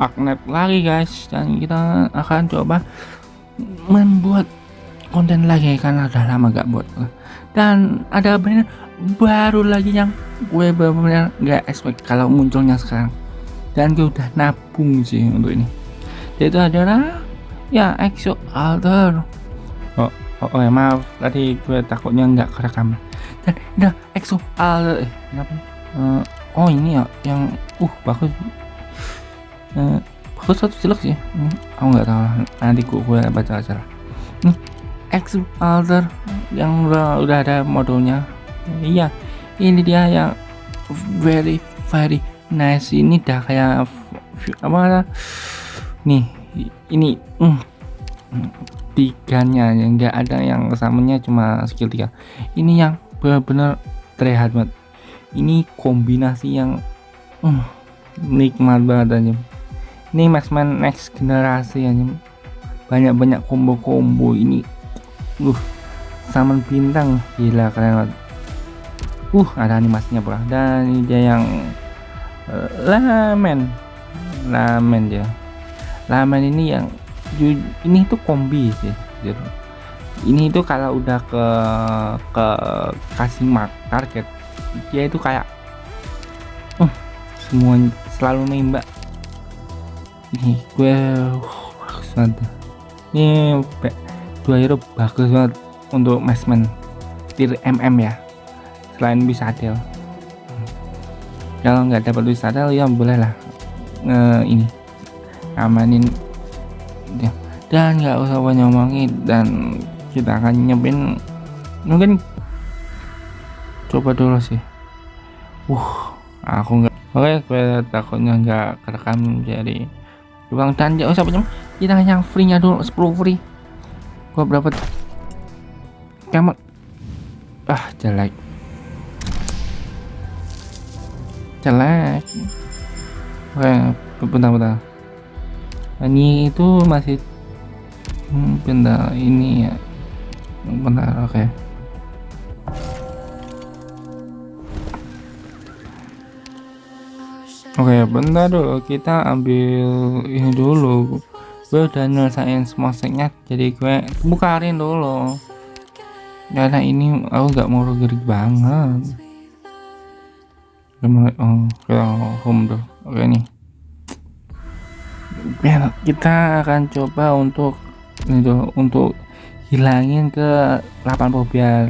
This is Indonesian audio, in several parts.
Agnet lagi guys, dan kita akan coba membuat konten lagi karena udah lama gak buat. Dan ada bener baru lagi yang gue bener-bener gak expect kalau munculnya sekarang, dan gue udah nabung sih untuk ini, yaitu adalah ya Exo Alter. Ya maaf tadi gue takutnya nggak kerekam. Dan udah Exo Alter kenapa? Oh ini ya yang bagus. Bagus satu jelek sih. Aku nggak tahu, nanti gue baca aja lah. Nih Exo Alter yang udah ada modulnya. Iya, ini dia yang very nice. Ini dah kayak apa nih, ini tiganya yang nggak ada, yang samanya cuma skill 3. Ini yang benar-benar terlihat banget. Ini kombinasi yang nikmat banget aja. Ini Maxman next generasi aja, banyak combo ini. Summon bintang gila, keren banget. Ada animasinya pula. Dan ini dia yang Lamen dia. Lamen ini yang ini tuh kombi sih gitu. Ini tuh kalau udah ke kasih mark target, dia itu kayak semua selalu nembak. Ini gue bagus banget. Ini 2 hero bagus banget untuk Maxman tier MM ya, selain bisa adel. Kalau nggak dapat bisa adel ya boleh lah ini amanin ya. Dan nggak usah banyak ngomongin, dan kita akan nyepin, mungkin coba dulu sih. Aku nggak, oke, gue takutnya nggak kerekam, jadi bang. Dan nggak usah banyak, kita yang free nya dulu 10 free. Gue berapa kamu jelek. Oke, bentar. Ini itu masih bentar ini ya, bentar. Oke. Bentar dulu, kita ambil ini dulu. Gue udah nyelesain semua setnya, jadi gue bukarin dulu karena ini aku nggak mau rugi banget. Ke home dulu. Oke nih, kita akan coba untuk hilangin ke 80 biar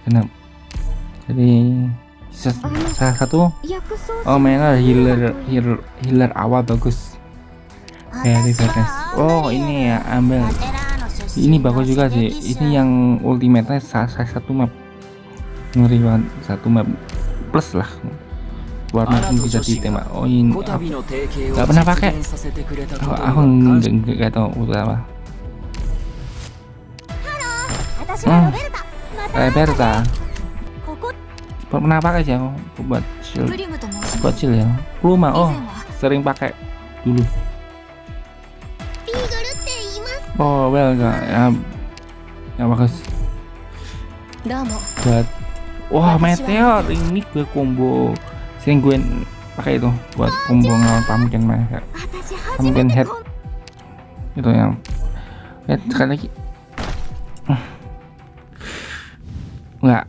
genap. Jadi salah satu mainnya healer awal bagus, very fast. Ini ya, ambil ini bagus juga sih. Ini yang ultimate-nya satu map, ngeri banget, satu map plus lah, warna pun bisa ditembak. Ini nggak pernah pakai. Aku nggak tahu udah apa. Berta pernah pakai sih aku buat shield ya. Pluma sering pakai dulu. Well enggak ya bagus buat meteor. Ini gue combo sering gue pakai itu buat combo ngelawan pumpkin head itu yang sekali lagi. Enggak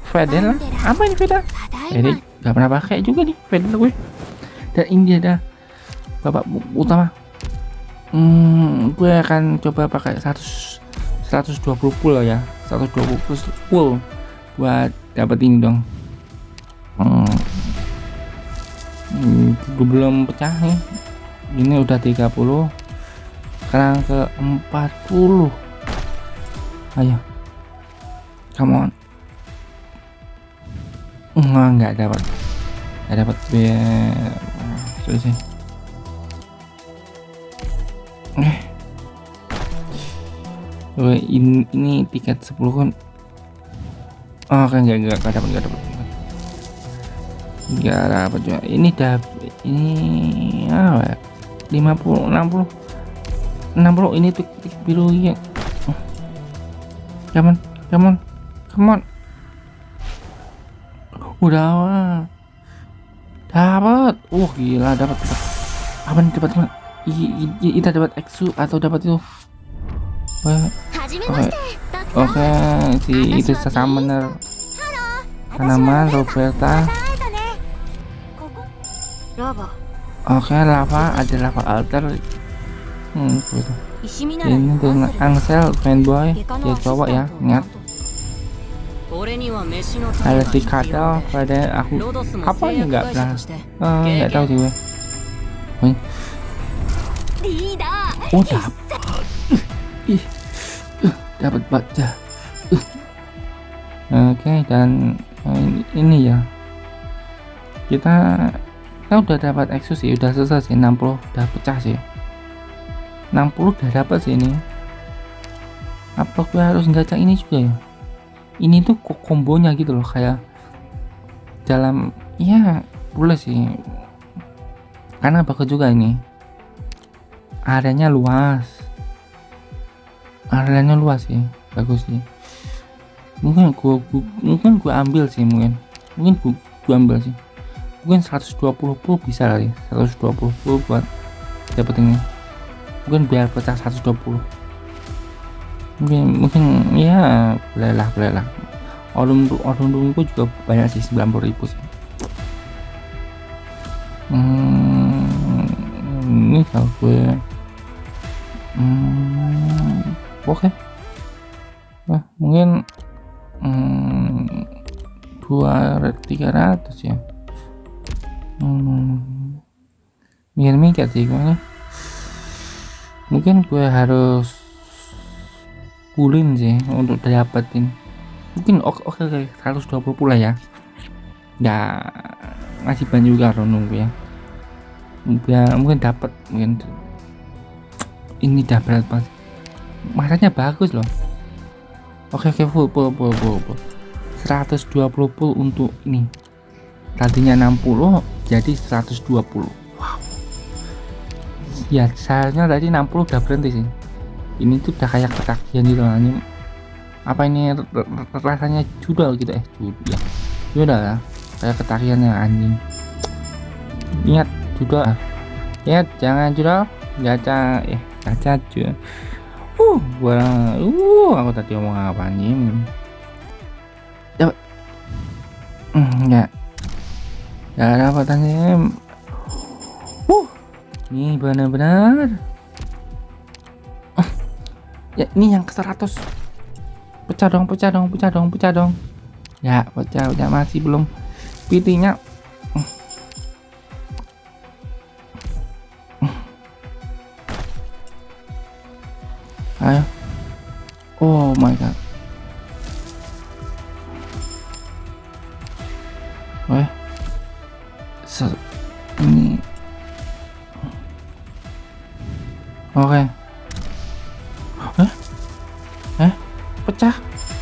Fedel lah. Apa ini Fedel? Jadi gak pernah pakai juga nih Fedel gue. Dan ini ada bapak utama. Gue akan coba pakai 120 full ya, 120 full buat dapat ini dong. Gue belum pecah nih. Ini udah 30, sekarang ke 40. Ayo, come on. Nggak dapat biar selesai. Ini tiket 10 kan. Nggak dapat juga. Ini apa ya, 50 60 ini tuh tiket biru ya. Come on. Udah dapat. Gila, dapat Apa nih dapat mana? Kita dapat Exu atau dapat itu? Oke, oke, si itu summoner tanaman Roberta. Oke, lava, ada lava altar. Gitu. Ini tuh Angsel fanboy, dia cowok ya, ingat. Ada si Kadal, pada aku apa ya nggak pernah, nggak tahu sih gue. Oh dapat, dapat baca. Oke, dan ini ya, kita udah dapat Exus sih, udah selesai sih, 60 udah pecah sih, 60 udah dapat sih ini. Apa gue harus gacha ini juga ya? Ini tuh kombonya gitu loh, kayak dalam ya boleh sih, karena bagus juga ini, areanya luas sih, bagus sih. Mungkin gue ambil sih, mungkin gue ambil sih, mungkin 120 pul bisa kali, 120 pul buat dapet ini, mungkin biar pecah 120. Mungkin ya boleh lah. Orang gue juga banyak sih, 90.000 sih. Ini kalau gue oke. Nah, mungkin 300 ya. Mikir sih gue nih. Mungkin gue harus pulin sih untuk dapetin. Mungkin oke 120 pula ya. Ya masih banyak juga orang nunggu ya. Mungkin dapat, mungkin ini udah berat banget. Masanya bagus loh. Oke full 120 pul untuk ini. Tadinya 60 jadi 120. Wow. Ya seharusnya tadi 60 udah berhenti sih. Ini tuh udah kayak ketagihan gitu loh. Ini apa ini rasanya judul gitu judul ya, kayak ketagihan ya anjing. Ingat judul ya, jangan judul gacha cuy. Aku tadi ngomong apa anjing. Dapat enggak dapat anjing. Ini benar-benar ya, ini yang ke 100. Pecah dong. Ya pecah, udah masih belum PT-nya. Ayo. Oh my god. Ini oke.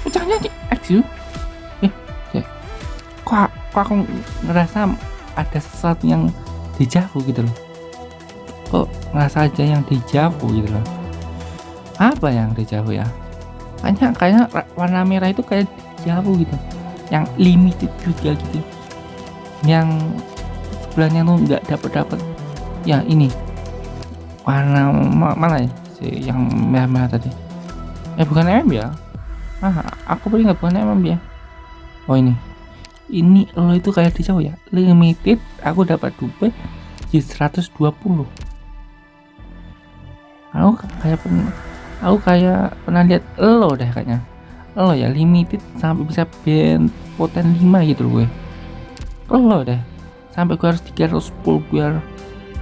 Pecahnya di Exu. Kok aku ngerasa ada sesuatu yang dejavu gitu loh. Kok ngerasa aja yang dejavu gitu loh. Apa yang dejavu ya? Kayaknya warna merah itu kayak dejavu gitu. Yang limited juga gitu. Yang sebelahnya tuh nggak dapat. Ya ini warna mana ya? Si yang merah-merah tadi. Bukan MM ya? Aku beli nggak, bukan MM ya? Oh ini lo itu kayak di jauh ya, limited. Aku dapat dupe di 120. Aku kayak pernah lihat lo deh, kayaknya lo ya limited sampai bisa band poten 5 gitu loh gue. Lo deh sampai gue harus 310 biar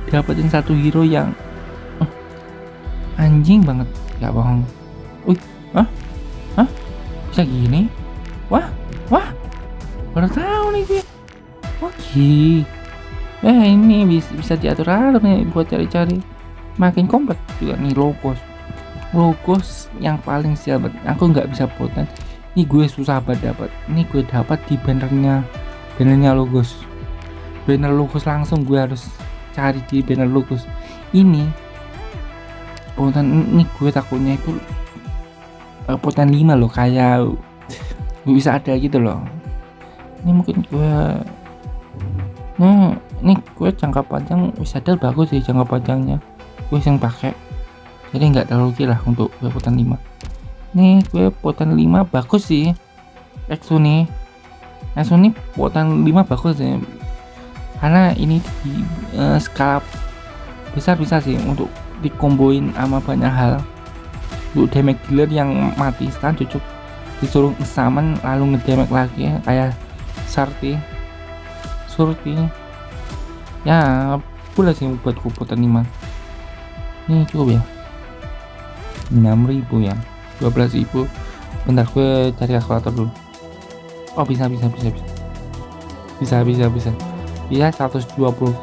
dapetin satu hero yang anjing banget, gak bohong. Bisa gini? Wah, baru tahu nih gue. Oke. Ini bisa diatur nih buat cari-cari makin kompak juga nih. Logos yang paling sial banget. Aku nggak bisa poten. Ini gue susah banget dapat. Ini gue dapat di bannernya logos. Banner logos langsung gue harus cari di banner logos. Ini poten ini gue takutnya itu poten 5 loh, kayak bisa ada gitu loh. Ini mungkin gue Nih gue jangka panjang sadar bagus sih, jangka panjangnya gue yang pakai, jadi nggak terlalu gila untuk gue potan 5. Nih gue potan 5 bagus sih. Exo nih potan 5 bagus sih, karena ini di skala besar bisa sih untuk dikomboin sama banyak hal. Untuk damage dealer yang mati stun cukup disuruh summon lalu ngedamage lagi kayak Surti ya, boleh sih buat kupotan 5. Ini cukup ya, 6.000 ya, 12.000. Bentar gue cari kalkulator dulu. Oh bisa 120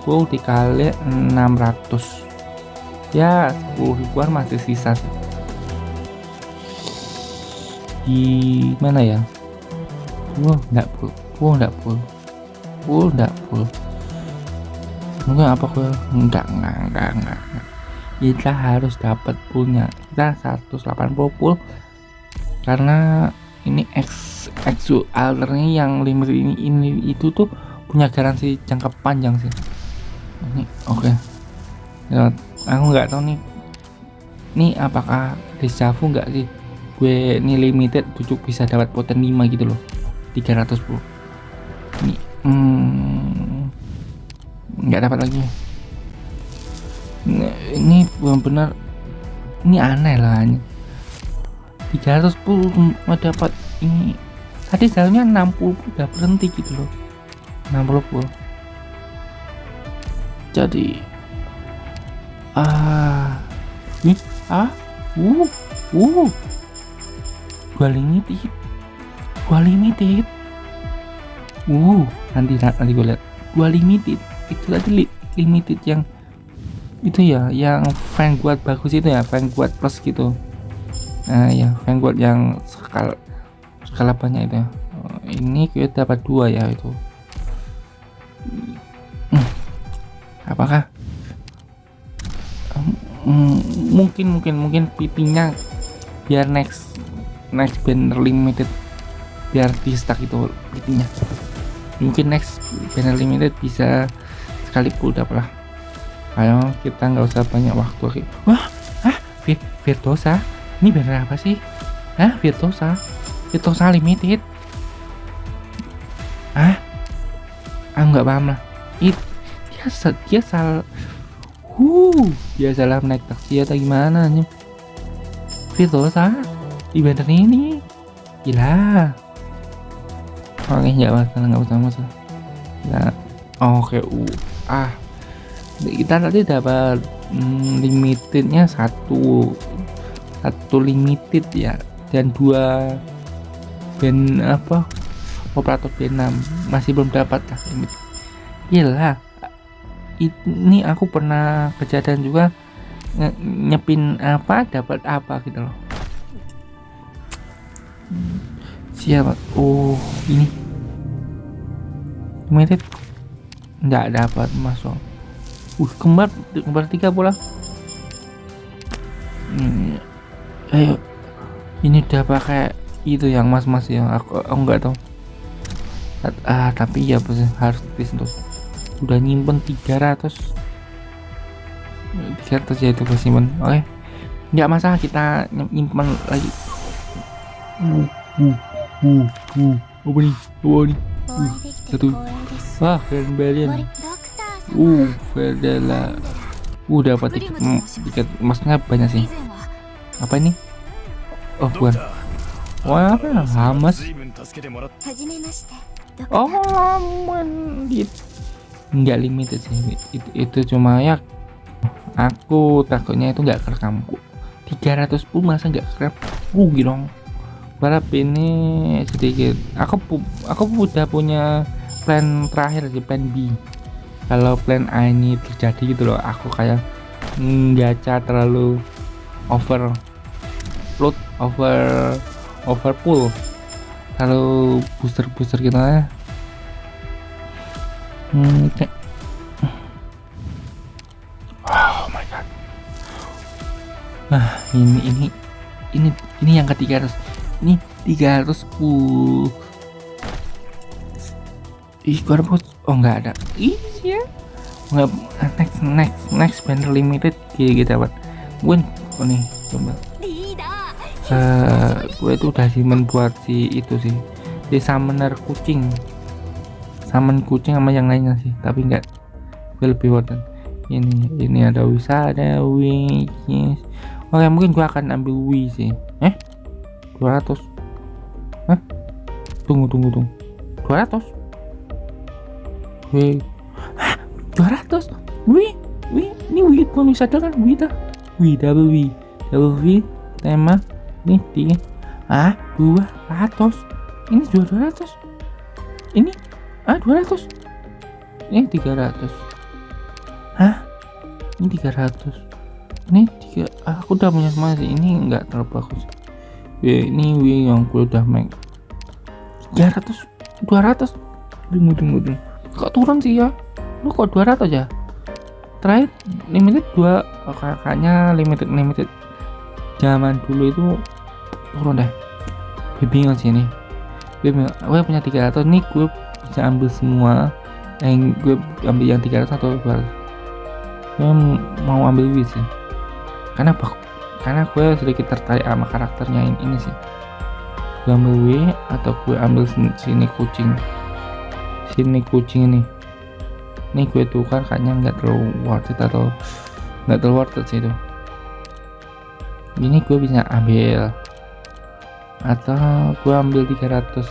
full dikali 600 ya, 10 ribuan masih sisa sih. Gimana ya, enggak full mungkin apa gue enggak. Kita harus dapat punya kita 180 full, karena ini exo alternya yang limit ini itu tuh punya garansi jangka panjang sih. Ini oke. Aku nggak tahu nih apakah dejavu nggak sih, gue ini limited tujuh bisa dapat poten 5 gitu loh, 310. Ini nggak dapat lagi. Ini benar-benar ini aneh lah, 310 mau dapat ini. Tadi seharusnya 60 udah berhenti gitu loh, 60 full. Jadi gua limited. Nanti gue lihat gua limited itu tadi limited yang itu ya, yang Vanguard bagus itu ya, Vanguard plus gitu. Nah ya, Vanguard yang skala banyak itu ya. Ini kita dapat 2 ya itu. Apakah mungkin PT-nya biar next banner limited biar di stack itu PT-nya. Mungkin next banner limited bisa sekali full dapat lah. Ayo kita nggak usah banyak waktu. Wah, Virtuosa. Ini banner apa sih? Virtuosa limited. Aku nggak paham lah. Dia salah. Dia salah naik taksi atau gimana nih? Virtuosa di banner ini gila. Oke, nggak usah masalah. Nah, oke. Kita tadi dapat limitednya satu limited ya, dan 2 band operator B6 masih belum dapat lah limit. Gila, ini aku pernah kejadian juga nyepin dapat apa gitu loh. Siapa? Ini limited nggak dapat masuk. Kembar 3 bola. Ayo, ini udah pakai itu yang mas ya, aku nggak tahu. Tapi ya harus disentuh. Udah nyimpen 300 ya itu simpen. Oke, nggak masalah, kita nyimpen lagi. Apa nih? Satu. Wah, keren banget. Verdala. Dapat tiket emasnya banyak sih. Apa ini? Bukan. Wah, apa ya? Hamas. Nggak limited sih. Itu cuma ya. Aku takutnya itu nggak kerekam. 300 pun masa nggak kerekam? Gitu. Berapa ini sedikit. Aku udah punya plan terakhir sih, plan B. Kalau plan A ini terjadi gitu loh, aku kayak gacha terlalu overload, overpull, terlalu booster gitu ya. Oh my god. Ini yang ke-300. Ini 300 gua dapat. Nggak ada. Iya. nggak. Next banner limited gitu dapat win. Oh nih coba gue itu udah simpen buat si itu sih, di summoner kucing, summon kucing sama yang lainnya sih, tapi enggak, gue lebih worth it. Ini ada Wisa, ada Wi, yes. Oke, mungkin gue akan ambil Wi sih. 200. Hah? Tunggu 200 Wi. 200 Wi, ini Wi pun bisa kan? Wi dah, double V tema ini 200, ini 200, ini 200, ini 300, ini 300, ini 3, aku udah punya semua sih, ini enggak terlalu bagus. Ini yang gue udah make 300, 200. Tunggu, kok turun sih ya, lu kok 200 ya. Terakhir limited 2, kakaknya limited zaman dulu itu turun deh. Gue bingung sih ini, gue punya 300 nih, gue bisa ambil semua yang gue ambil yang 300 atau 200. Gue mau ambil Wii sih, karena gue sedikit tertarik sama karakternya ini sih. Gue ambil Wii atau gue ambil sini kucing ini gue tukar, kayaknya nggak terlalu worth it atau nggak terlalu worth it sih itu. Ini gue bisa ambil atau gue ambil 300.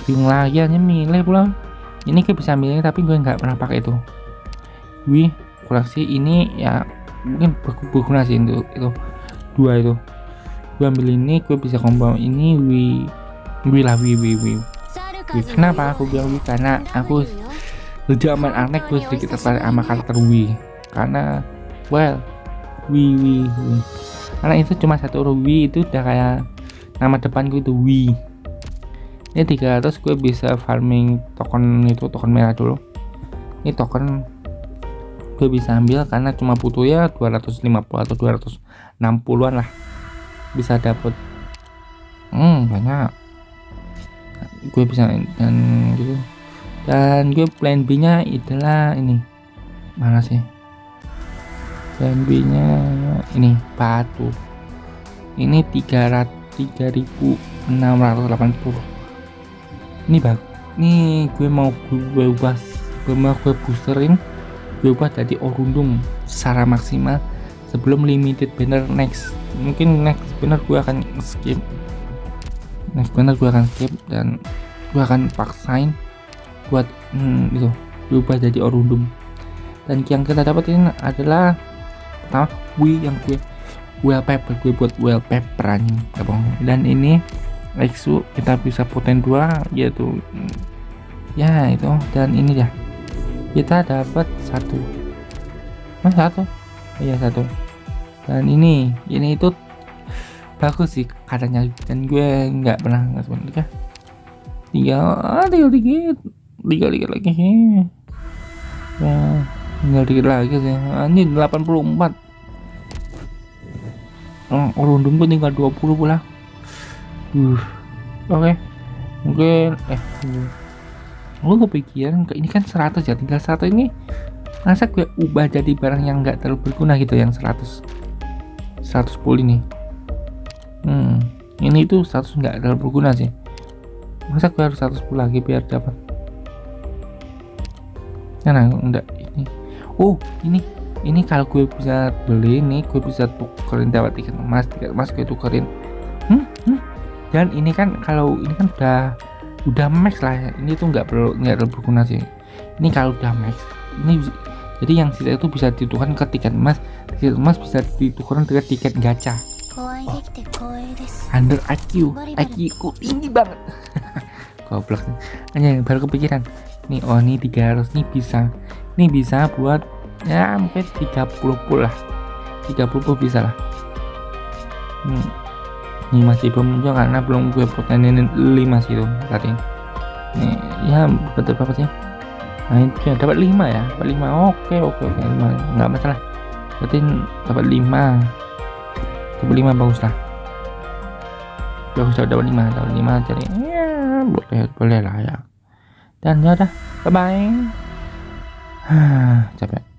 Bingung lagi aja milih pula. Ini gue bisa ambilnya tapi gue nggak pernah pakai itu. Wih, koleksi ini ya mungkin berguna sih untuk itu. 2 itu gue ambil ini, gue bisa combo ini Wih. Kenapa aku bilang Wih? Karena aku sejak main Arnek gue sedikit tertarik sama karakter Wih, karena Wih karena itu cuma satu huruf Wih, itu udah kayak nama depanku itu Wih. Ini 300 gue bisa farming token merah dulu. Ini token gue bisa ambil karena cuma butuh ya 250 atau 260-an lah, bisa dapet banyak. Gue bisa dan gitu. Dan gue plan B nya adalah ini, mana sih plan B nya, ini batu, ini 3680. Ini bagus. Ini gue mau gue boosterin, gue ubah jadi Orundum secara maksimal sebelum limited banner next. Mungkin next banner gue akan skip, dan gue akan paksain buat itu gue ubah jadi Orundum. Dan yang kita dapetin adalah pertama yang gue wallpaper, gue buat wallpaper anjing, dan ini Exu kita bisa poten 2 yaitu ya itu, dan ini ya kita dapat satu, dan ini itu bagus sih katanya, dan gue nggak pernah ngasih tinggal dikit lagi ya, tinggal dikit lagi sih. Ini 84 Orundum pun tinggal 20 pula. Oke. Mungkin lu kepikiran ini kan 100 ya, tinggal 100 ini masa gue ubah jadi barang yang enggak terlalu berguna gitu, yang 110 ini. Ini itu 100 enggak terlalu berguna sih. Masa gue harus 110 lagi biar dapat. Nah, enggak ini. Ini kalau gue bisa beli ini, gue bisa tukerin dapat tiket emas gue tukerin. Dan ini kan kalau ini kan udah max lah, ini tuh nggak terlalu berguna sih. Ini kalau udah max ini jadi yang sisa itu bisa ditukarkan ke tiket emas bisa ditukarkan ke tiket gacha. Under IQ ku tinggi banget. Goblok hanya baru kepikiran nih. Ini 300 nih bisa buat ya mungkin 30 pul lah, 30 pul bisa lah. Ini masih belum muncul karena belum gue potenin 5 sih itu tadi. Nih ya betul berapa sih? Nah itu ya dapat 5 ya, dapat 5. Oke 5 nggak masalah, berarti dapat 5 bagus lah. ya udah dapat 5 jadi ya boleh lah ya. Dan ya udah, bye bye. Capek.